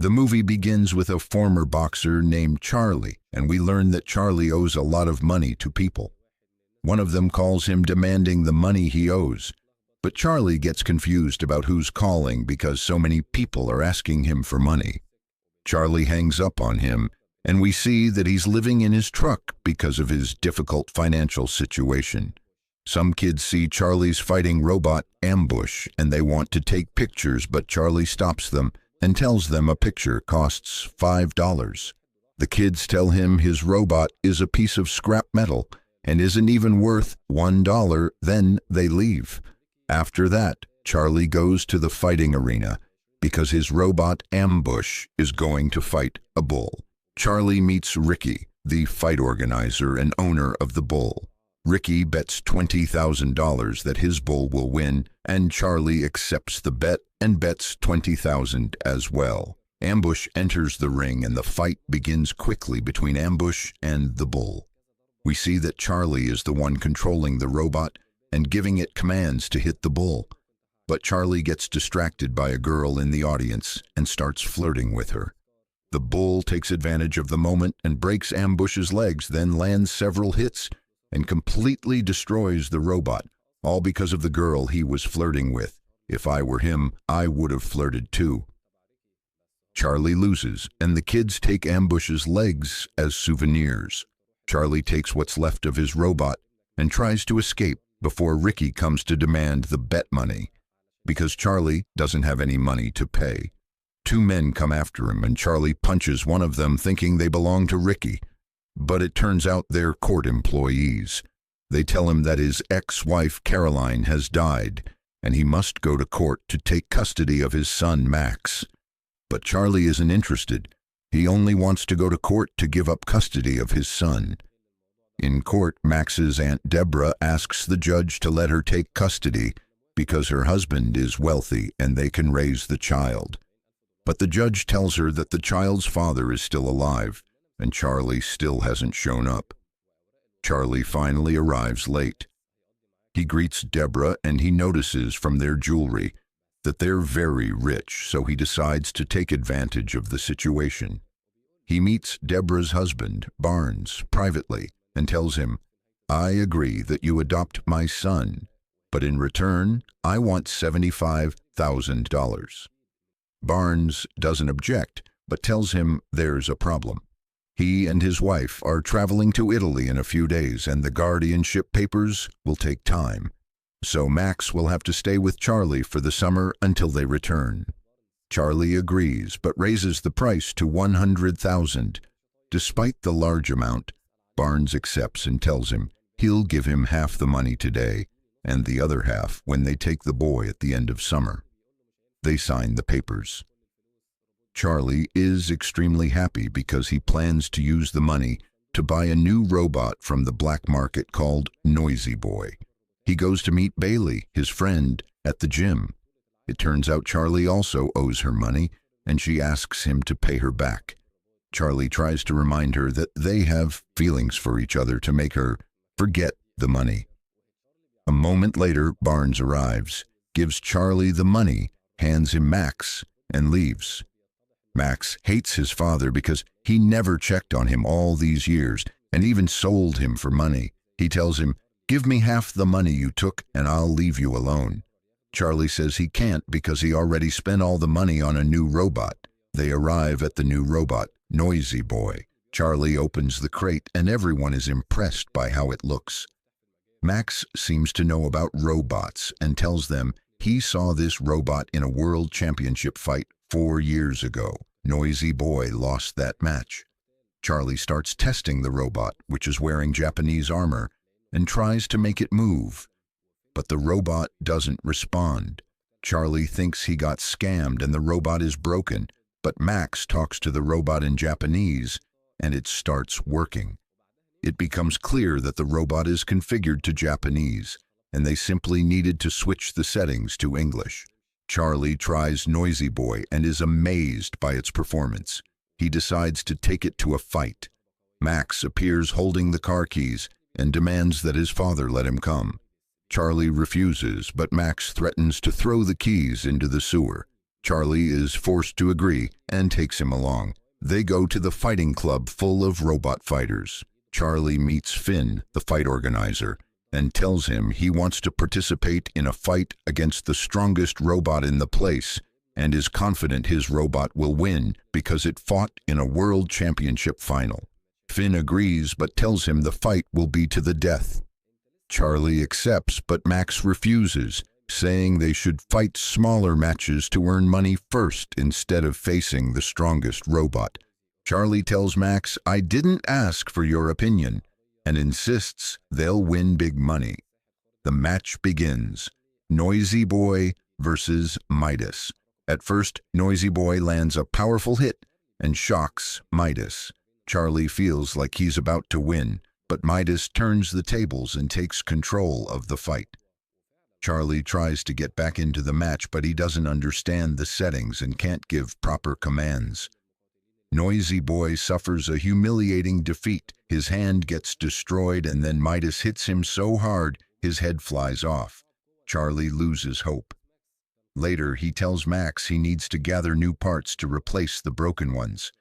The movie begins with a former boxer named Charlie, and we learn that Charlie owes a lot of money to people. One of them calls him demanding the money he owes, but Charlie gets confused about who's calling because so many people are asking him for money. Charlie hangs up on him, and we see that he's living in his truck because of his difficult financial situation. Some kids see Charlie's fighting robot ambush, and they want to take pictures, but Charlie stops them and tells them a picture costs $5. The kids tell him his robot is a piece of scrap metal and isn't even worth $1, then they leave. After that, Charlie goes to the fighting arena because his robot Ambush is going to fight a bull. Charlie meets Ricky, the fight organizer and owner of the bull. Ricky bets $20,000 that his bull will win, and Charlie accepts the bet and bets $20,000 as well. Ambush enters the ring and the fight begins quickly between Ambush and the bull. We see that Charlie is the one controlling the robot and giving it commands to hit the bull. But Charlie gets distracted by a girl in the audience and starts flirting with her. The bull takes advantage of the moment and breaks Ambush's legs, then lands several hits and completely destroys the robot, all because of the girl he was flirting with. If I were him, I would have flirted too. Charlie loses, and the kids take Ambush's legs as souvenirs. Charlie takes what's left of his robot and tries to escape before Ricky comes to demand the bet money, because Charlie doesn't have any money to pay. Two men come after him, and Charlie punches one of them thinking they belong to Ricky, but it turns out they're court employees. They tell him that his ex-wife Caroline has died, and he must go to court to take custody of his son Max. But Charlie isn't interested. He only wants to go to court to give up custody of his son. In court, Max's Aunt Deborah asks the judge to let her take custody because her husband is wealthy and they can raise the child. But the judge tells her that the child's father is still alive, and Charlie still hasn't shown up. Charlie finally arrives late. He greets Deborah, and he notices from their jewelry that they're very rich, so he decides to take advantage of the situation. He meets Deborah's husband, Barnes, privately and tells him, "I agree that you adopt my son, but in return, I want $75,000. Barnes doesn't object, but tells him there's a problem. He and his wife are traveling to Italy in a few days, and the guardianship papers will take time. So Max will have to stay with Charlie for the summer until they return. Charlie agrees, but raises the price to $100,000. Despite the large amount, Barnes accepts and tells him he'll give him half the money today and the other half when they take the boy at the end of summer. They sign the papers. Charlie is extremely happy because he plans to use the money to buy a new robot from the black market called Noisy Boy. He goes to meet Bailey, his friend, at the gym. It turns out Charlie also owes her money, and she asks him to pay her back. Charlie tries to remind her that they have feelings for each other to make her forget the money. A moment later, Barnes arrives, gives Charlie the money, hands him Max, and leaves. Max hates his father because he never checked on him all these years and even sold him for money. He tells him, "Give me half the money you took and I'll leave you alone." Charlie says he can't because he already spent all the money on a new robot. They arrive at the new robot, Noisy Boy. Charlie opens the crate and everyone is impressed by how it looks. Max seems to know about robots and tells them he saw this robot in a world championship fight 4 years ago. Noisy Boy lost that match. Charlie starts testing the robot, which is wearing Japanese armor, and tries to make it move. But the robot doesn't respond. Charlie thinks he got scammed and the robot is broken, but Max talks to the robot in Japanese, and it starts working. It becomes clear that the robot is configured to Japanese, and they simply needed to switch the settings to English. Charlie tries Noisy Boy and is amazed by its performance. He decides to take it to a fight. Max appears holding the car keys and demands that his father let him come. Charlie refuses, but Max threatens to throw the keys into the sewer. Charlie is forced to agree and takes him along. They go to the fighting club full of robot fighters. Charlie meets Finn, the fight organizer, and tells him he wants to participate in a fight against the strongest robot in the place and is confident his robot will win because it fought in a world championship final. Finn agrees but tells him the fight will be to the death. Charlie accepts but Max refuses, saying they should fight smaller matches to earn money first instead of facing the strongest robot. Charlie tells Max, "I didn't ask for your opinion," and insists they'll win big money. The match begins. Noisy Boy versus Midas. At first, Noisy Boy lands a powerful hit and shocks Midas. Charlie feels like he's about to win, but Midas turns the tables and takes control of the fight. Charlie tries to get back into the match, but he doesn't understand the settings and can't give proper commands. Noisy Boy suffers a humiliating defeat. His hand gets destroyed and then Midas hits him so hard his head flies off. Charlie loses hope. Later, he tells Max he needs to gather new parts to replace the broken ones.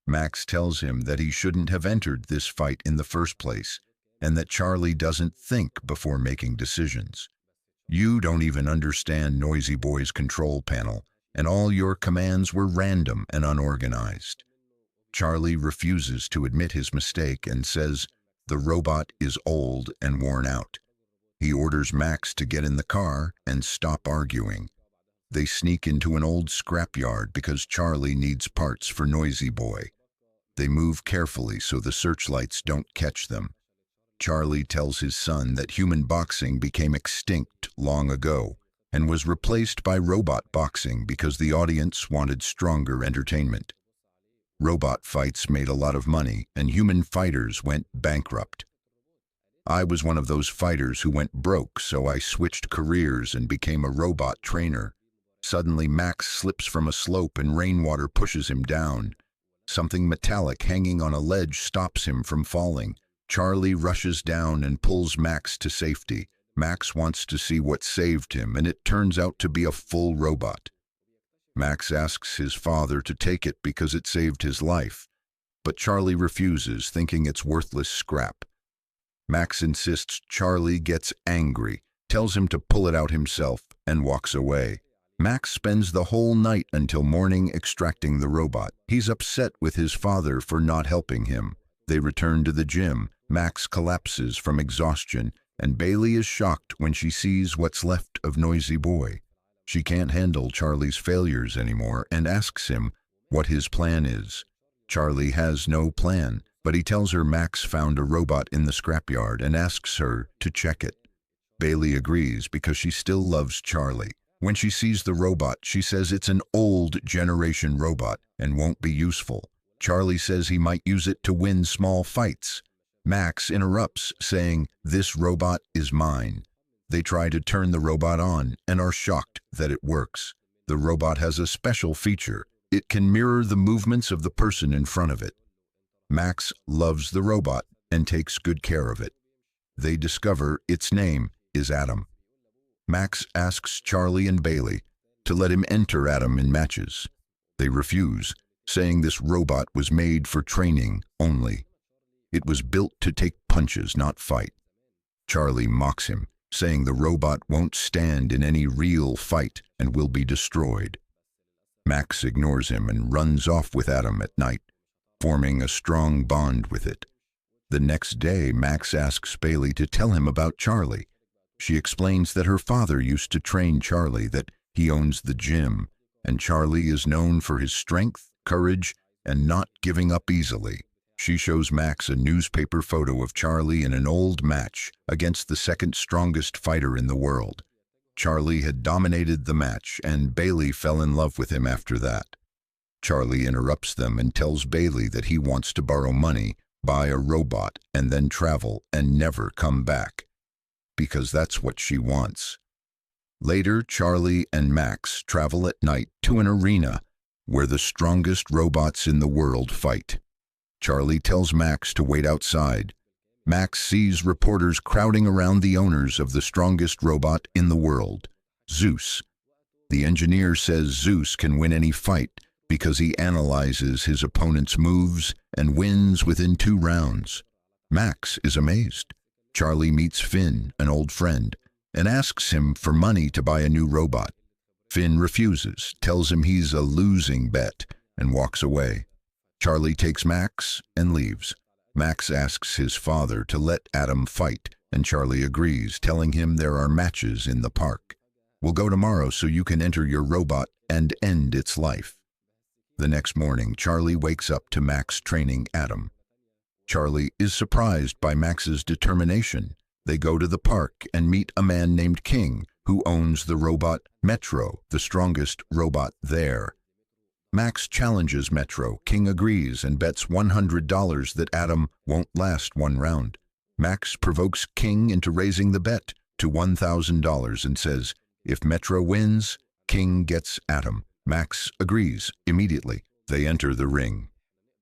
Max tells him that he shouldn't have entered this fight in the first place, and that Charlie doesn't think before making decisions. "You don't even understand Noisy Boy's control panel, and all your commands were random and unorganized." Charlie refuses to admit his mistake and says the robot is old and worn out. He orders Max to get in the car and stop arguing. They sneak into an old scrapyard because Charlie needs parts for Noisy Boy. They move carefully so the searchlights don't catch them. Charlie tells his son that human boxing became extinct long ago and was replaced by robot boxing because the audience wanted stronger entertainment. Robot fights made a lot of money and human fighters went bankrupt. I was one of those fighters who went broke, so I switched careers and became a robot trainer. Suddenly Max slips from a slope and rainwater pushes him down. Something metallic hanging on a ledge stops him from falling. Charlie rushes down and pulls Max to safety. Max wants to see what saved him, and it turns out to be a full robot. Max asks his father to take it because it saved his life, but Charlie refuses, thinking it's worthless scrap. Max insists. Charlie gets angry, tells him to pull it out himself, and walks away. Max spends the whole night until morning extracting the robot. He's upset with his father for not helping him. They return to the gym. Max collapses from exhaustion, and Bailey is shocked when she sees what's left of Noisy Boy. She can't handle Charlie's failures anymore and asks him what his plan is. Charlie has no plan, but he tells her Max found a robot in the scrapyard and asks her to check it. Bailey agrees because she still loves Charlie. When she sees the robot, she says it's an old generation robot and won't be useful. Charlie says he might use it to win small fights. Max interrupts, saying, "This robot is mine." They try to turn the robot on and are shocked that it works. The robot has a special feature. It can mirror the movements of the person in front of it. Max loves the robot and takes good care of it. They discover its name is Adam. Max asks Charlie and Bailey to let him enter Adam in matches. They refuse, saying this robot was made for training only. It was built to take punches, not fight. Charlie mocks him, saying the robot won't stand in any real fight and will be destroyed. Max ignores him and runs off with Adam at night, forming a strong bond with it. The next day, Max asks Bailey to tell him about Charlie. She explains that her father used to train Charlie, that he owns the gym, and Charlie is known for his strength, courage, and not giving up easily. She shows Max a newspaper photo of Charlie in an old match against the second strongest fighter in the world. Charlie had dominated the match, and Bailey fell in love with him after that. Charlie interrupts them and tells Bailey that he wants to borrow money, buy a robot, and then travel and never come back, because that's what she wants. Later, Charlie and Max travel at night to an arena where the strongest robots in the world fight. Charlie tells Max to wait outside. Max sees reporters crowding around the owners of the strongest robot in the world, Zeus. The engineer says Zeus can win any fight because he analyzes his opponent's moves and wins within 2 rounds. Max is amazed. Charlie meets Finn, an old friend, and asks him for money to buy a new robot. Finn refuses, tells him he's a losing bet, and walks away. Charlie takes Max and leaves. Max asks his father to let Adam fight, and Charlie agrees, telling him there are matches in the park. "We'll go tomorrow so you can enter your robot and end its life." The next morning, Charlie wakes up to Max training Adam. Charlie is surprised by Max's determination. They go to the park and meet a man named King, who owns the robot Metro, the strongest robot there. Max challenges Metro. King agrees and bets $100 that Adam won't last 1 round. Max provokes King into raising the bet to $1,000 and says, if Metro wins, King gets Adam. Max agrees immediately. They enter the ring.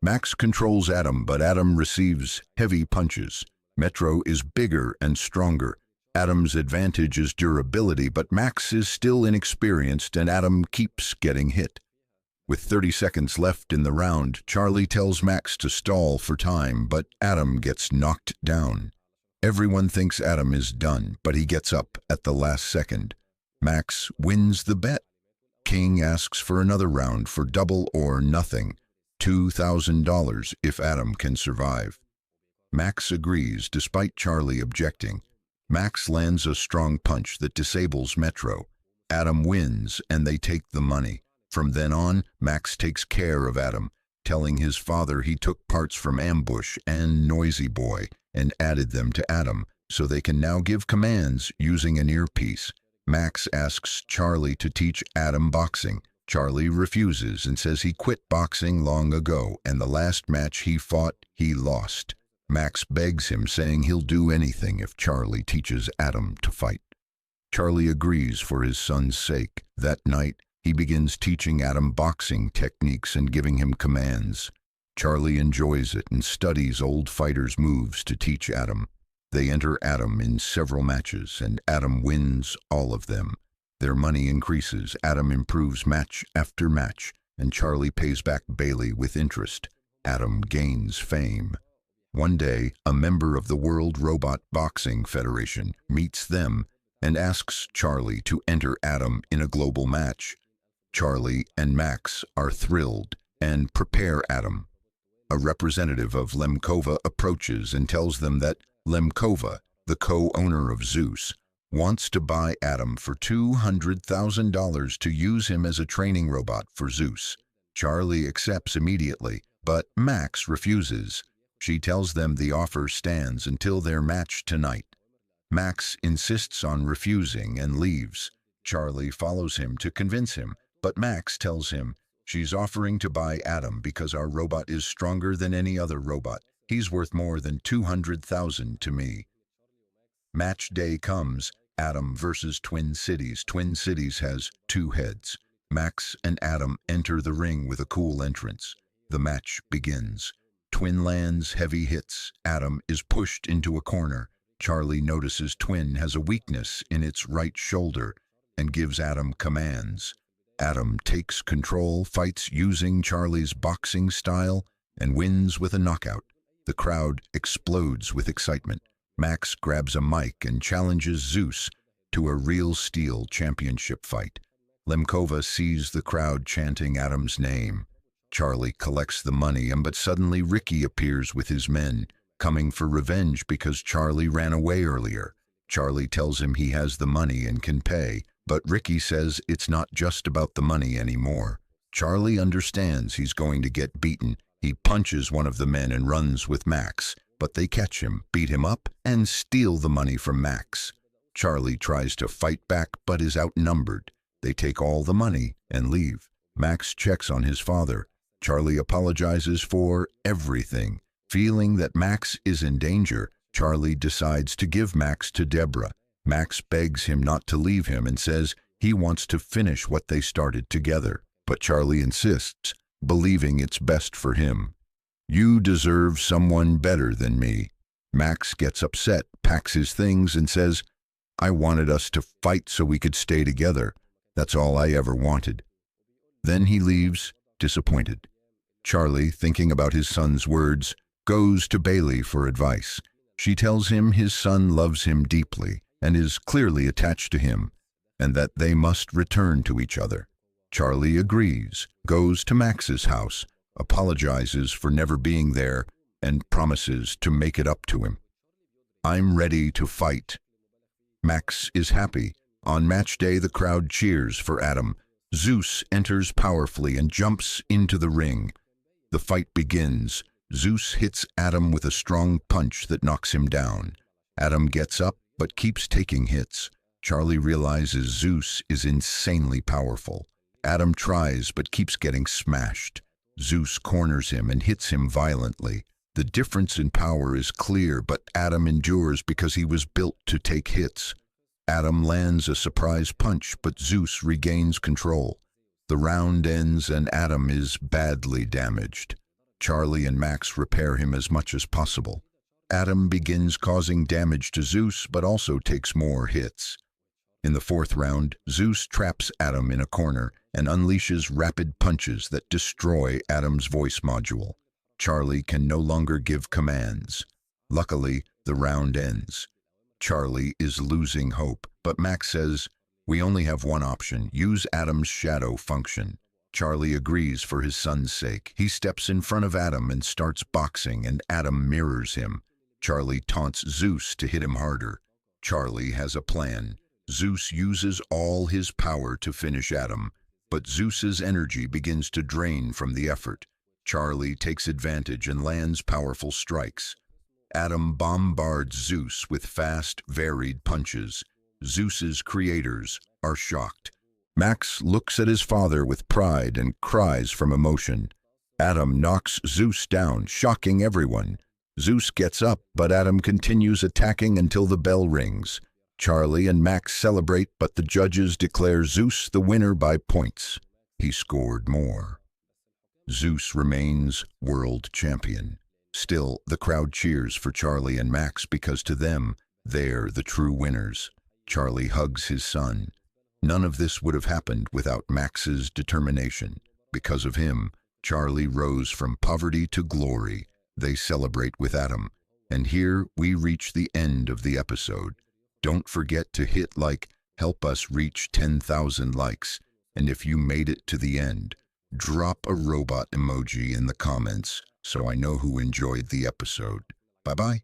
Max controls Adam, but Adam receives heavy punches. Metro is bigger and stronger. Adam's advantage is durability, but Max is still inexperienced and Adam keeps getting hit. With 30 seconds left in the round, Charlie tells Max to stall for time, but Adam gets knocked down. Everyone thinks Adam is done, but he gets up at the last second. Max wins the bet. King asks for another round for double or nothing, $2,000 if Adam can survive. Max agrees despite Charlie objecting. Max lands a strong punch that disables Metro. Adam wins and they take the money. From then on, Max takes care of Adam, telling his father he took parts from Ambush and Noisy Boy and added them to Adam so they can now give commands using an earpiece. Max asks Charlie to teach Adam boxing. Charlie refuses and says he quit boxing long ago, and the last match he fought, he lost. Max begs him, saying he'll do anything if Charlie teaches Adam to fight. Charlie agrees for his son's sake. That night, he begins teaching Adam boxing techniques and giving him commands. Charlie enjoys it and studies old fighters' moves to teach Adam. They enter Adam in several matches, and Adam wins all of them. Their money increases, Adam improves match after match, and Charlie pays back Bailey with interest. Adam gains fame. One day, a member of the World Robot Boxing Federation meets them and asks Charlie to enter Adam in a global match. Charlie and Max are thrilled and prepare Adam. A representative of Lemkova approaches and tells them that Lemkova, the co-owner of Zeus, wants to buy Adam for $200,000 to use him as a training robot for Zeus. Charlie accepts immediately, but Max refuses. She tells them the offer stands until their match tonight. Max insists on refusing and leaves. Charlie follows him to convince him, but Max tells him she's offering to buy Adam because our robot is stronger than any other robot. He's worth more than $200,000 to me. Match day comes. Adam versus Twin Cities. Twin Cities has 2 heads. Max and Adam enter the ring with a cool entrance. The match begins. Twin lands heavy hits. Adam is pushed into a corner. Charlie notices Twin has a weakness in its right shoulder and gives Adam commands. Adam takes control, fights using Charlie's boxing style, and wins with a knockout. The crowd explodes with excitement. Max grabs a mic and challenges Zeus to a real steel championship fight. Lemkova sees the crowd chanting Adam's name. Charlie collects the money, but suddenly Ricky appears with his men, coming for revenge because Charlie ran away earlier. Charlie tells him he has the money and can pay, but Ricky says it's not just about the money anymore. Charlie understands he's going to get beaten. He punches one of the men and runs with Max, but they catch him, beat him up, and steal the money from Max. Charlie tries to fight back but is outnumbered. They take all the money and leave. Max checks on his father. Charlie apologizes for everything. Feeling that Max is in danger, Charlie decides to give Max to Deborah. Max begs him not to leave him and says he wants to finish what they started together. But Charlie insists, believing it's best for him. You deserve someone better than me. Max gets upset, packs his things, and says, I wanted us to fight so we could stay together. That's all I ever wanted. Then he leaves, disappointed. Charlie, thinking about his son's words, goes to Bailey for advice. She tells him his son loves him deeply and is clearly attached to him, and that they must return to each other. Charlie agrees, goes to Max's house, apologizes for never being there, and promises to make it up to him. I'm ready to fight. Max is happy. On match day, the crowd cheers for Adam. Zeus enters powerfully and jumps into the ring. The fight begins. Zeus hits Adam with a strong punch that knocks him down. Adam gets up but keeps taking hits. Charlie realizes Zeus is insanely powerful. Adam tries but keeps getting smashed. Zeus corners him and hits him violently. The difference in power is clear, but Adam endures because he was built to take hits. Adam lands a surprise punch, but Zeus regains control. The round ends and Adam is badly damaged. Charlie and Max repair him as much as possible. Adam begins causing damage to Zeus, but also takes more hits. In the fourth round, Zeus traps Adam in a corner and unleashes rapid punches that destroy Adam's voice module. Charlie can no longer give commands. Luckily, the round ends. Charlie is losing hope, but Max says, "We only have one option, use Adam's shadow function." Charlie agrees for his son's sake. He steps in front of Adam and starts boxing, and Adam mirrors him. Charlie taunts Zeus to hit him harder. Charlie has a plan. Zeus uses all his power to finish Adam, but Zeus's energy begins to drain from the effort. Charlie takes advantage and lands powerful strikes. Adam bombards Zeus with fast, varied punches. Zeus's creators are shocked. Max looks at his father with pride and cries from emotion. Adam knocks Zeus down, shocking everyone. Zeus gets up, but Adam continues attacking until the bell rings. Charlie and Max celebrate, but the judges declare Zeus the winner by points. He scored more. Zeus remains world champion. Still, the crowd cheers for Charlie and Max because to them, they're the true winners. Charlie hugs his son. None of this would have happened without Max's determination. Because of him, Charlie rose from poverty to glory. They celebrate with Adam. And here we reach the end of the episode. Don't forget to hit like, help us reach 10,000 likes. And if you made it to the end, drop a robot emoji in the comments so I know who enjoyed the episode. Bye-bye.